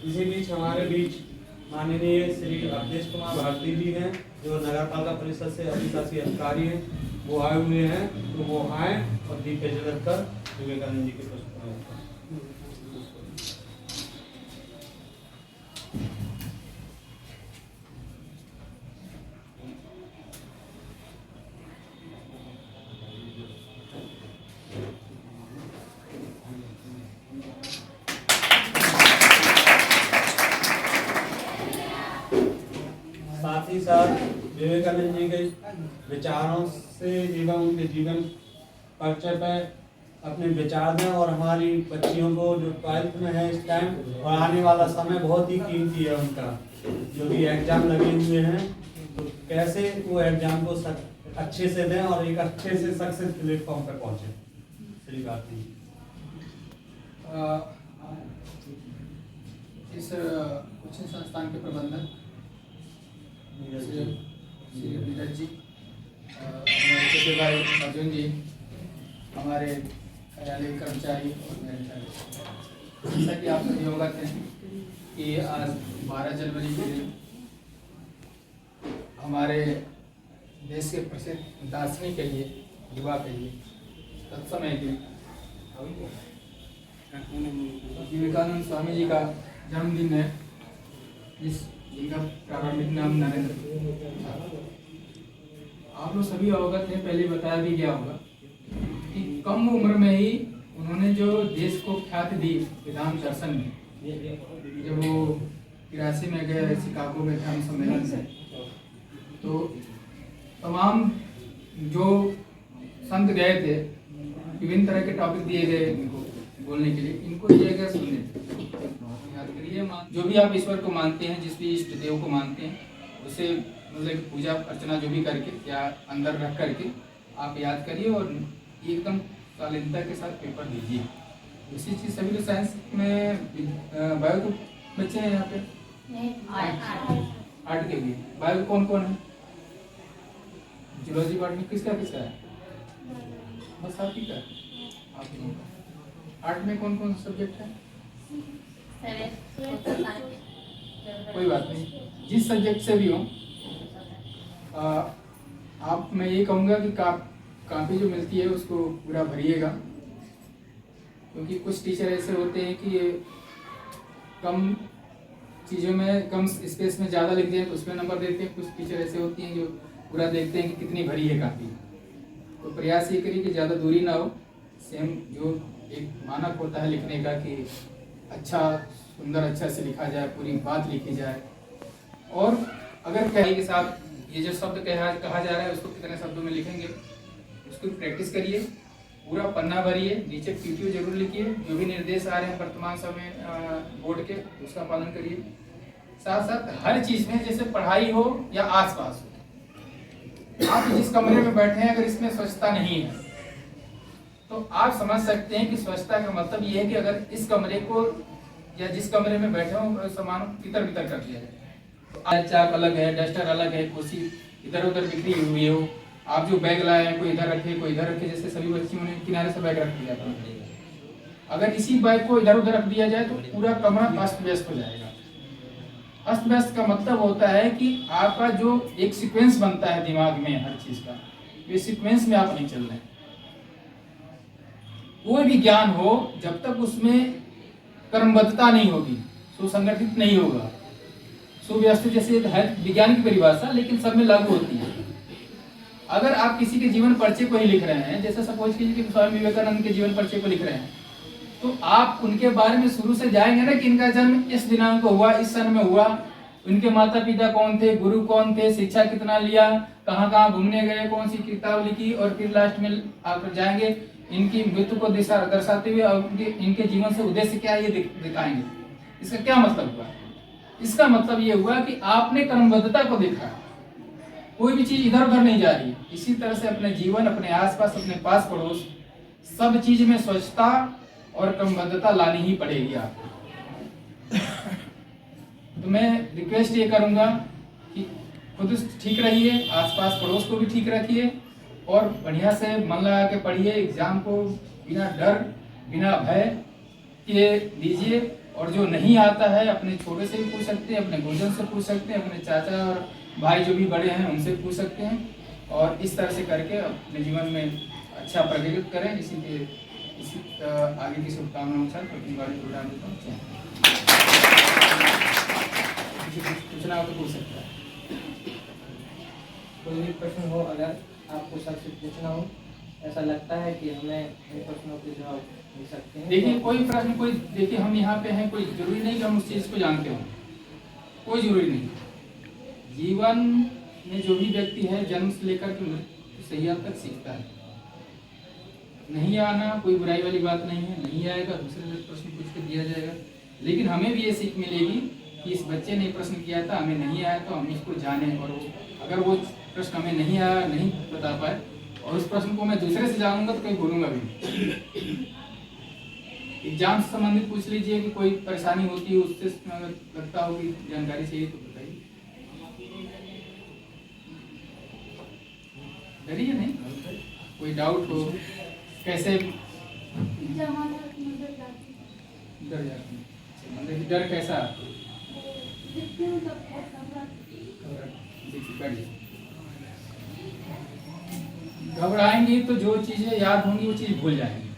इसी बीच हमारे बीच माननीय श्री अवधेश कुमार भारती जी हैं, जो नगर पालिका परिषद से अधिशासी अधिकारी हैं, वो आए हुए हैं। तो वो आए और दीप प्रज्वलित कर विवेकानंद जी के पुस्तक साथ ही साथ विवेकानंद जी के विचारों से उनके जीवन परिचय पर अपने विचार दें और हमारी बच्चियों को जो 12th में है इस टाइम और आने वाला समय बहुत ही कीमती है उनका, जो भी एग्जाम लगे हुए हैं, तो कैसे वो एग्जाम को अच्छे से दें और एक अच्छे से सक्सेस प्लेटफॉर्म पर पहुंचे। श्री भारती इस कोचिंग संस्थान के प्रबंधक श्री नीरज जी, हमारे छोटे भाई अर्जुन जी, हमारे कार्यालय कर्मचारी और मेरे, जैसा कि आप सभी अवगत हैं कि आज 12 जनवरी के दिन हमारे देश के प्रसिद्ध दार्शनिक कहिए, युवा कहिए, तत्समय के विवेकानंद स्वामी जी का जन्मदिन है, जिनका प्रारंभिक नाम नरेंद्र था। आप लोग सभी अवगत हैं, पहले बताया भी गया होगा कि कम उम्र में ही उन्होंने जो देश को ख्याति दी वेदांत दर्शन में, जब वो 83 में गए शिकागो में धर्म सम्मेलन से, तो तमाम जो संत गए थे, विभिन्न तरह के टॉपिक दिए गए इनको बोलने के लिए, इनको दिए गए सुनने। याद करिए, जो भी आप ईश्वर को मानते हैं, जिस भी इष्ट देव को मानते हैं, उसे मतलब पूजा अर्चना जो भी करके या अंदर रख करके आप याद करिए और एकदम शालीनता के साथ पेपर दीजिए। इसी चीज सभी लोग साइंस में बायो के बच्चे हैं यहाँ पे, आर्ट के भी। बायो कौन कौन है? जूलॉजी पार्ट में किसका किसका है? बस आप ही का, आप लोगों का। आर्ट में कौन कौन सब्जेक्ट है? कोई बात नहीं, जिस सब्जेक्ट से भी हो, आप मैं ये कहूँगा कि कापी जो मिलती है उसको पूरा भरिएगा, क्योंकि कुछ टीचर ऐसे होते हैं कि कम चीज़ों में, कम स्पेस में ज़्यादा लिख दें तो उसमें नंबर देते हैं। कुछ टीचर ऐसे होती हैं जो पूरा देखते हैं कि कितनी भरी है कापी। तो प्रयास ये करिए कि ज़्यादा दूरी ना हो, सेम जो एक मानक होता है लिखने का कि अच्छा सुंदर अच्छा से लिखा जाए, पूरी बात लिखी जाए। और अगर कहीं के साथ ये जो शब्द कहा जा रहा है उसको कितने शब्दों में लिखेंगे उसको प्रैक्टिस करिए, पूरा पन्ना भरिए, नीचे PTO जरूर लिखिए, जो भी निर्देश आ रहे हैं वर्तमान समय बोर्ड के उसका पालन करिए। साथ साथ हर चीज में, जैसे पढ़ाई हो या आसपास हो, आप जिस कमरे में बैठे हैं अगर इसमें स्वच्छता नहीं है तो आप समझ सकते हैं कि स्वच्छता का मतलब ये है कि अगर इस कमरे को या जिस कमरे में बैठे हो सामान तितर बितर कर दिया जाए, तो चाक अलग है, डस्टर अलग है, कुर्सी इधर उधर बिखरी हुई हो, आप जो बैग लाए हैं कोई इधर रखे कोई इधर रखे, जैसे सभी बच्चियों ने किनारे से बैग रख दिया था, अगर इसी बैग को इधर उधर रख दिया जाए तो पूरा कमरा अस्त व्यस्त हो जाएगा। अस्त व्यस्त का मतलब होता है कि आपका जो एक सीक्वेंस बनता है दिमाग में हर चीज का, ये सीक्वेंस में आप नहीं चल रहे हैं। कोई भी ज्ञान हो जब तक उसमें कर्मबद्धता नहीं होगी, सुसंगठित नहीं होगा, सुव्यवस्थित जैसे है विज्ञान की परिभाषा, लेकिन सब में लागू होती है। अगर आप किसी के जीवन परिचय को ही लिख रहे हैं, जैसे सपोज कीजिए कि स्वामी विवेकानंद के जीवन परिचय को लिख रहे हैं, तो आप उनके बारे में शुरू से जाएंगे ना कि इनका जन्म इस दिनांक को हुआ, इस सन में हुआ, उनके माता पिता कौन थे, गुरु कौन थे, शिक्षा कितना लिया, कहाँ कहाँ घूमने गए, कौन सी किताब लिखी, और फिर लास्ट में आप जाएंगे इनकी मृत्यु को दर्शाते हुए और इनके जीवन से उद्देश्य क्या है ये दिखाएंगे। इसका क्या मतलब हुआ? इसका मतलब ये हुआ कि आपने कर्मबद्धता को देखा, कोई भी चीज इधर उधर नहीं जा रही है। इसी तरह से अपने जीवन, अपने आसपास, अपने पास पड़ोस, सब चीज में स्वच्छता और कर्मबद्धता लानी ही पड़ेगी आपको। तो मैं रिक्वेस्ट ये करूंगा कि खुद ठीक रहिए, आसपास पड़ोस को भी ठीक रखिए और बढ़िया से मन लगा के पढ़िए, एग्जाम को बिना डर बिना भय के दीजिए। और जो नहीं आता है अपने छोटे से भी पूछ सकते हैं, अपने गुरुजन से पूछ सकते हैं, अपने चाचा और भाई जो भी बड़े हैं उनसे पूछ सकते हैं, और इस तरह से करके अपने जीवन में अच्छा प्रगति करें। इसी आगे की शुभकामनाओं के साथ अपनी बारी जोड़ा देता हूँ। पूछना हो तो पूछ सकता है। कोई भी प्रश्न हो अगर आपको सबसे पूछना हो, ऐसा लगता है कि हमें इन प्रश्नों के जवाब मिल सकते हैं। देखिए कोई प्रश्न कोई देखिए हम यहाँ पे हैं, कोई जरूरी नहीं कि हम उस चीज़ को जानते हो, कोई जरूरी नहीं। जीवन में जो भी व्यक्ति है जन्म से लेकर के मृत्यु सही तक सीखता है। नहीं आना कोई बुराई वाली बात नहीं है, नहीं आएगा दूसरे से प्रश्न पूछ कर दिया जाएगा। लेकिन हमें भी ये सीख मिलेगी कि इस बच्चे ने प्रश्न किया था, हमें नहीं आया तो हम इसको जाने, और अगर वो प्रश्न हमें नहीं आया, नहीं बता पाए, और उस प्रश्न को मैं दूसरे से जानूंगा तो कहीं भूलूंगा भी। एग्जाम से संबंधित पूछ लीजिए कि कोई परेशानी होती है, उससे लगता हो कि जानकारी चाहिए तो बताइए। डरिए नहीं, कोई डाउट हो कैसे डर जाते हैं, मतलब डर कैसा घबराएंगी तो जो चीजें याद होंगी वो चीज भूल जाएंगी।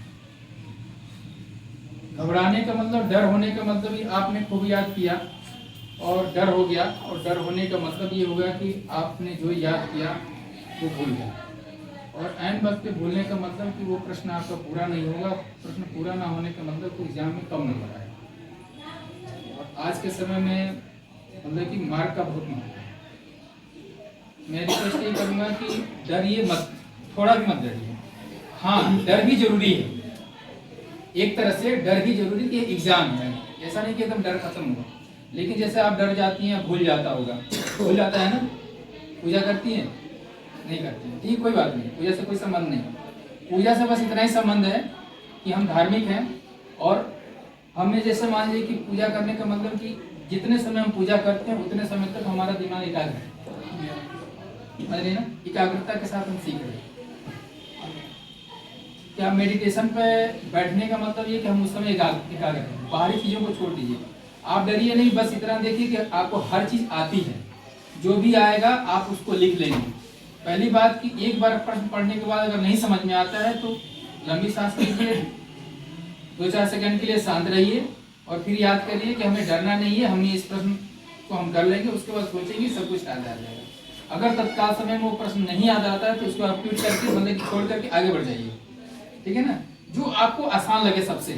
घबराने का मतलब, डर होने का मतलब ही आपने खूब याद किया और डर हो गया, और डर होने का मतलब ये होगा कि आपने जो याद किया वो भूल गया, और ऐन वक्त पे भूलने का मतलब कि वो प्रश्न आपका पूरा नहीं होगा। प्रश्न पूरा ना होने का मतलब कि एग्जाम में कम नंबर आएगा। और आज के समय में मतलब कि मार्क का बहुत महत्व है। मैं रिक्वेस्ट ये करूँगा कि डरिए मत, थोड़ा भी मत डरिए। हाँ डर भी जरूरी है, एक तरह से डर भी जरूरी कि एग्जाम है, ऐसा नहीं कि एकदम डर खत्म हुआ। लेकिन जैसे आप डर जाती हैं, भूल जाता होगा, भूल जाता है ना। पूजा करती हैं, नहीं करती हैं, ठीक, कोई बात नहीं, पूजा से कोई संबंध नहीं। पूजा से बस इतना ही संबंध है कि हम धार्मिक हैं, और हमें जैसे मान लीजिए कि पूजा करने का मतलब कि जितने समय हम पूजा करते हैं उतने समय तक हमारा दिमाग एकाग्र है, समझ रहे ना, एकाग्रता के साथ हम सीख रहे हैं। क्या मेडिटेशन पे बैठने का मतलब ये कि हम उस समय एकाग्र हैं, बाहरी चीज़ों को छोड़ दीजिए। आप डरिए नहीं, बस इतना देखिए कि आपको हर चीज़ आती है, जो भी आएगा आप उसको लिख लेंगे। पहली बात कि एक बार प्रश्न पढ़ने के बाद अगर नहीं समझ में आता है तो लंबी सांस लीजिए, 2-4 सेकंड के लिए शांत रहिए, और फिर याद करिए कि हमें डरना नहीं है, हमने इस प्रश्न को हम कर लेंगे। उसके बाद सोचेंगे सब कुछ याद आ जाएगा। अगर तत्काल समय में वो प्रश्न नहीं याद आता है तो उसको आप ट्वीट करके मतलब कि छोड़ करके आगे बढ़ जाइए, ठीक है ना। जो आपको आसान लगे सबसे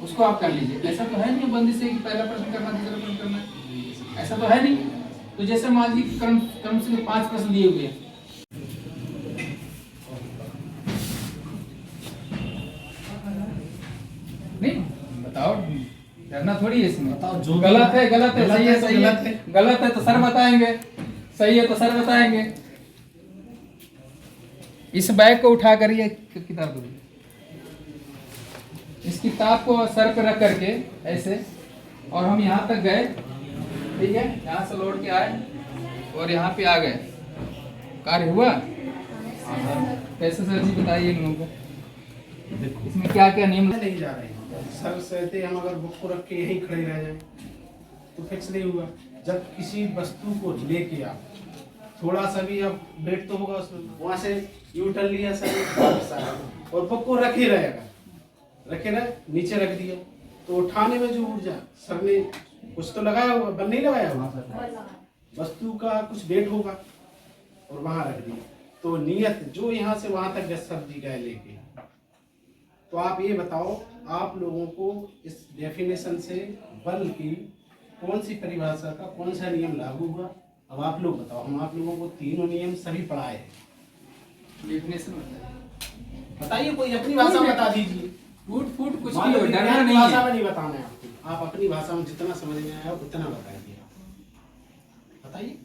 उसको आप कर लीजिए। ऐसा तो है नहीं बंदिश है कि पहला प्रश्न करना दूसरा प्रश्न करना, ऐसा तो है नहीं। तो जैसे मान लीजिए क्रम से 5 प्रश्न दिए हुए हैं, नहीं बताओ, डरना थोड़ी है इसमें। बताओ जो गलत है सही है सही है, गलत है तो सर बताएंगे, सही है तो सर बताएंगे। इस बैग को उठा कर ये किताब दो, इस किताब को सर पे रख करके ऐसे, और हम यहाँ तक गए, ठीक है, यहाँ से लौट के आए और यहाँ पे आ गए। कार्य हुआ कैसे सर जी बताइए इन लोगों को, इसमें क्या क्या नियम नहीं जा रहे हैं। सर सहते हम अगर बुक को रख के यहीं खड़े रह जाएं तो फिक्स नहीं हुआ। जब किसी वस्तु को लेके आप थोड़ा सा भी अब वेट तो होगा उसमें, वहां से यू टर्न लिया सर और बुक को रखे रहेगा, रखे रहे नीचे रख दिया, तो उठाने में जो ऊर्जा सर ने कुछ तो लगाया होगा, बल नहीं लगाया होगा, वस्तु का कुछ वेट होगा और वहां रख दिया। तो नियत जो यहाँ से वहां तक सर जी गए लेके, तो आप ये बताओ आप लोगों को इस डेफिनेशन से बल की कौन सी परिभाषा का कौन सा नियम लागू हुआ। अब आप लोग बताओ, हम आप लोगों को तीनों नियम सभी पढ़ाए हैं, डेफिनेशन बताइए, कोई अपनी भाषा में बता दीजिए। फूट कुछ मान भी लो हो, डरना विज्ञान की नहीं भाषा है। में नहीं बताना है आपको, आप अपनी भाषा में जितना समझ में आया उतना बताइए, बताइए।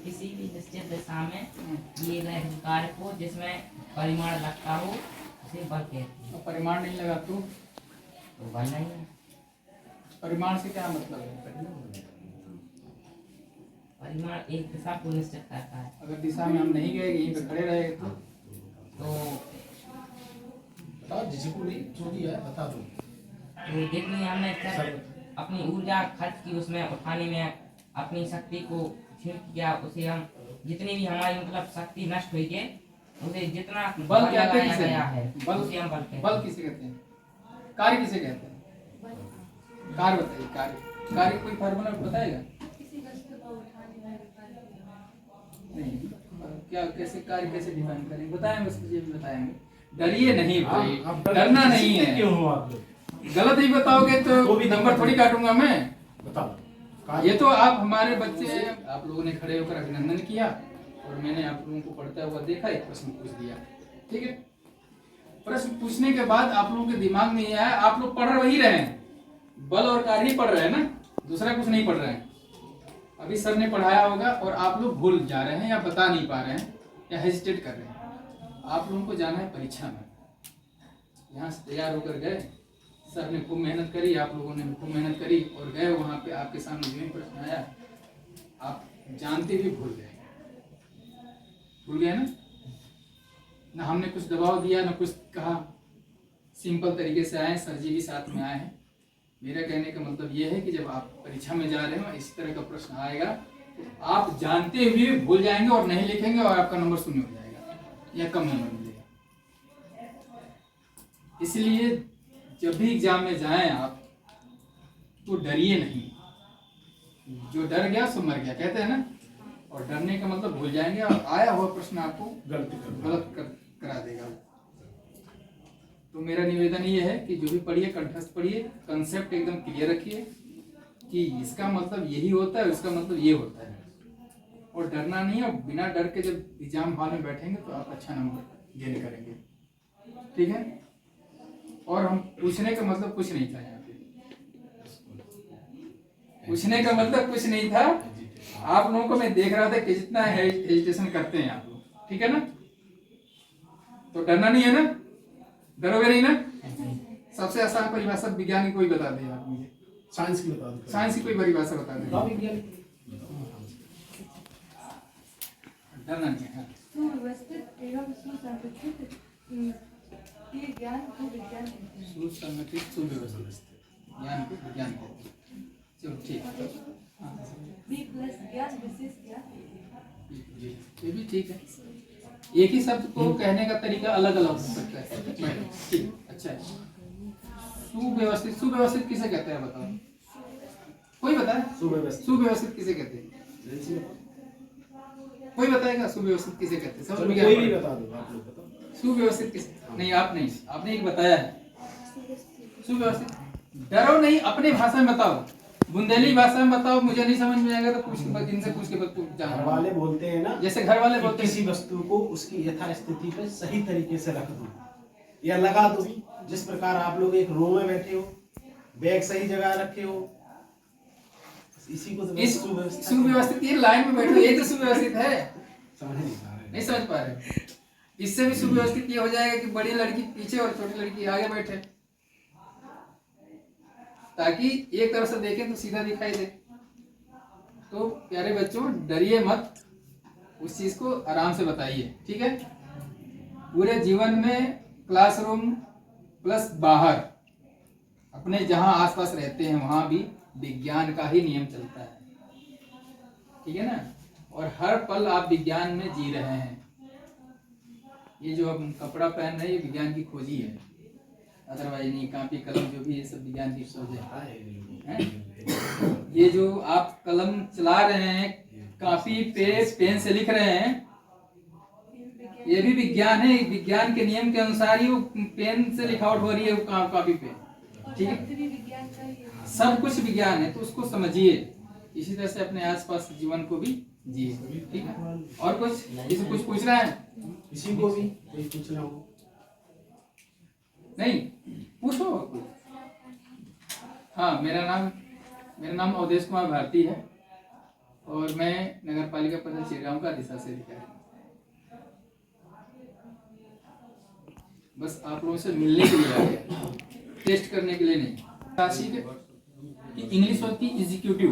किसी भी निश्चित दिशा में किए गए कार्य को जिसमें परिमाण लगता हो उसे बल कहते हैं। और परिमाण नहीं लगा तो बल नहीं है। परिमाण से क्या मतलब है? परिमाण एक दिशा को निश्चित करता है। अगर दिशा में हम नहीं गए, यहीं पे खड़े रहे तो बताओ, जिसको नहीं जो भी है बता दो। तो जितनी हमने अपनी ऊर्जा खर्च की उसमें उठाने में, अपनी शक्ति को क्षीण किया, उसे हम जितनी भी हमारी मतलब शक्ति नष्ट हुई है उसे जितना बल कहते लगाया किसे गया हैं? है बल उसे हम बल कहते हैं। बल किसे कहते हैं? कार्य किसे कहते हैं? कार्य बताइए। कार्य कार्य कोई फार्मूला बताएगा? नहीं। क्या कैसे कार्य कैसे डिफाइन करेंगे? बताएं, बस मुझे भी बताएंगे। डरिए नहीं भाई, आप डरना नहीं है। क्यों हो आप लोग? गलत ही बताओगे तो वो भी नंबर थोड़ी काटूंगा मैं। बताओ। ये तो आप हमारे बच्चे हैं, आप लोगों ने खड़े होकर अभिनंदन किया और मैंने आप लोगों को पढ़ता हुआ देखा, एक प्रश्न पूछ दिया, ठीक है। प्रश्न पूछने के बाद आप लोगों के दिमाग में ये आया, आप लोग पढ़ वही रहे हैं, बल और कार्य ही पढ़ रहे हैं ना, दूसरा कुछ नहीं पढ़ रहे हैं। अभी सर ने पढ़ाया होगा और आप लोग भूल जा रहे हैं या बता नहीं पा रहे हैं या हेजिटेट कर रहे हैं। आप लोगों को जाना है परीक्षा में, यहाँ से तैयार होकर गए, सर ने खूब मेहनत करी, आप लोगों ने खूब मेहनत करी और गए वहाँ पे, आपके सामने जो प्रश्न आया आप जानते भी भूल गए ना हमने कुछ दबाव दिया ना कुछ कहा, सिंपल तरीके से आए, सर जी भी साथ में आए हैं। मेरा कहने का मतलब ये है कि जब आप परीक्षा में जा रहे हो इसी तरह का प्रश्न आएगा तो आप जानते हुए भी भूल जाएंगे और नहीं लिखेंगे और आपका नंबर शून्य हो जाएगा या कम नंबर मिलेगा। इसलिए जब भी एग्जाम में जाएं आप तो डरिए नहीं, जो डर गया सो मर गया कहते हैं ना, और डरने का मतलब भूल जाएंगे और आया हुआ प्रश्न आपको गलत करा देगा। तो मेरा निवेदन ये है कि जो भी पढ़िए कंठस्थ पढ़िए, कंसेप्ट एकदम क्लियर रखिए कि इसका मतलब यही होता है, इसका मतलब ये होता है, और डरना नहीं। और बिना डर के जब एग्जाम हॉल में बैठेंगे तो आप अच्छा नंबर गेन करेंगे, ठीक है। और हम पूछने का मतलब कुछ नहीं था, यहाँ पे पूछने का मतलब कुछ नहीं था। आप लोगों को मैं देख रहा था कि जितना हेजिटेशन करते हैं आप लोग, ठीक है ना। तो डरना नहीं है ना, डरोगे नहीं ना। सबसे आसान परिभाषा विज्ञान की कोई बता दे आप मुझे, साइंस की बता दो। साइंस की कोई परिभाषा बता दे। डरना नहीं है। सुव्यवस्थित एवं सुसंगठित ये ज्ञान को विज्ञान कहते हैं। सुसंगठित सुव्यवस्थित ज्ञान को विज्ञान कहते हैं। चलो ठीक है। बी प्लस ज्ञान विशेष ज्ञान। ये भी ठीक है, एक ही शब्द को कहने का तरीका अलग अलग हो सकता है, ठीक, अच्छा है। सुव्यवस्थित, सुव्यवस्थित किसे कहते हैं बताओ, कोई बताए? सुव्यवस्थित किसे कहते हैं? कोई बताएगा सुव्यवस्थित किसे कहते हैं? सब कोई भी बता दो, आप लोग बताओ। सुव्यवस्थित किसे? नहीं आप नहीं, आपने एक बताया है सुव्यवस्थित। डरो नहीं, अपनी भाषा में बताओ, बुंदेली भाषा में बताओ, मुझे नहीं समझ में आएगा तो पूछ के बाद इनसे पूछ के बाद घर वाले बोलते हैं ना, जैसे घर वाले बोलते हैं किसी वस्तु को उसकी यथास्थिति पे सही तरीके से रख दो या लगा दो। जिस प्रकार आप लोग एक रो में बैठे हो, बैग सही जगह रखे हो, इसी को इस सुव्यवस्थित की लाइन में बैठो, ये तो सुव्यवस्थित है। समझ नहीं पा रहे, नहीं समझ पा रहे। इससे भी सुव्यवस्थित ये हो जाएगा कि बड़ी लड़की पीछे और छोटी लड़की आगे बैठे, ताकि एक तरफ से देखें तो सीधा दिखाई दे। तो प्यारे बच्चों डरिए मत, उस चीज को आराम से बताइए, ठीक है। पूरे जीवन में क्लासरूम प्लस बाहर अपने जहां आसपास रहते हैं वहां भी विज्ञान का ही नियम चलता है, ठीक है ना। और हर पल आप विज्ञान में जी रहे हैं। ये जो हम कपड़ा पहन रहे हैं ये विज्ञान की खोजी है, अदरवाइज नहीं। कापी कलम जो भी ये सब विज्ञान की खोज है। ये जो आप कलम चला रहे हैं, कापी पे पेन से लिख रहे हैं, ये भी विज्ञान है। विज्ञान के नियम के अनुसार ही वो पेन से लिखावट हो रही है कापी पे, ठीक है। सब कुछ विज्ञान है, तो उसको समझिए। इसी तरह से अपने आसपास जीवन को भी जिए, ठीक है। और कुछ इसे कुछ पूछ रहा है? किसी को भी कोई पूछना हो नहीं पूछो। हाँ, मेरा नाम अवधेश कुमार भारती है और मैं नगर पालिका परिषद चिड़गांव का दिशा से अधिकारी। बस आप लोगों से मिलने के लिए आ गया, टेस्ट करने के लिए नहीं। राशि की इंग्लिश होती है एग्जीक्यूटिव।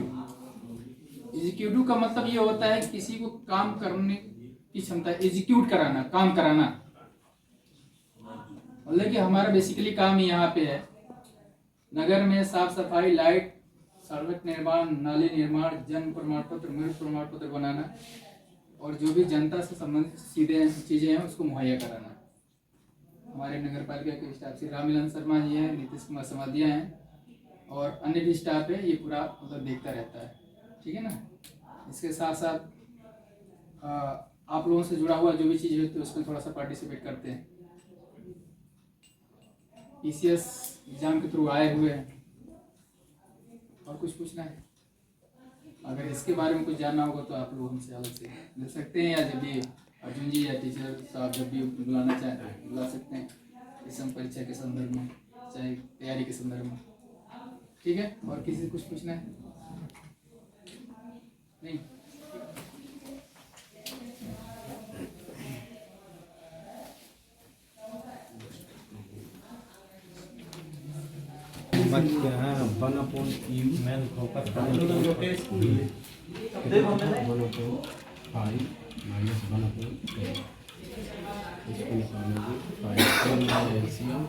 एग्जीक्यूटिव का मतलब ये होता है किसी को काम करने की क्षमता, एग्जीक्यूट कराना, काम कराना। मतलब कि हमारा बेसिकली काम यहाँ पे है नगर में साफ सफाई, लाइट, सड़क निर्माण, नाली निर्माण, जन्म प्रमाण पत्र, मृत्यु प्रमाण पत्र बनाना और जो भी जनता से संबंधित सीधे चीज़ें हैं उसको मुहैया कराना। हमारे नगर पालिका के स्टाफ से राममिलन शर्मा जी हैं, नीतीश कुमार समाधिया हैं और अन्य भी स्टाफ है, ये पूरा मतलब देखता रहता है। ठीक है ना। इसके साथ साथ आप लोगों से जुड़ा हुआ जो भी चीज़ होती है उसमें थोड़ा सा पार्टिसिपेट करते हैं। PCS एग्जाम के थ्रू आए हुए हैं और कुछ पूछना है? अगर इसके बारे में कुछ जानना होगा तो आप लोग हमसे अलग से मिल सकते हैं, या जब भी अर्जुन जी या टीचर साहब जब भी बुलाना चाहें बुला सकते हैं, इस परीक्षा के संदर्भ में चाहे तैयारी के संदर्भ में। ठीक है। और किसी से कुछ पूछना है? नहीं। One upon you man focus five minus one upon इसको निकालेंगे 5 एलसीएम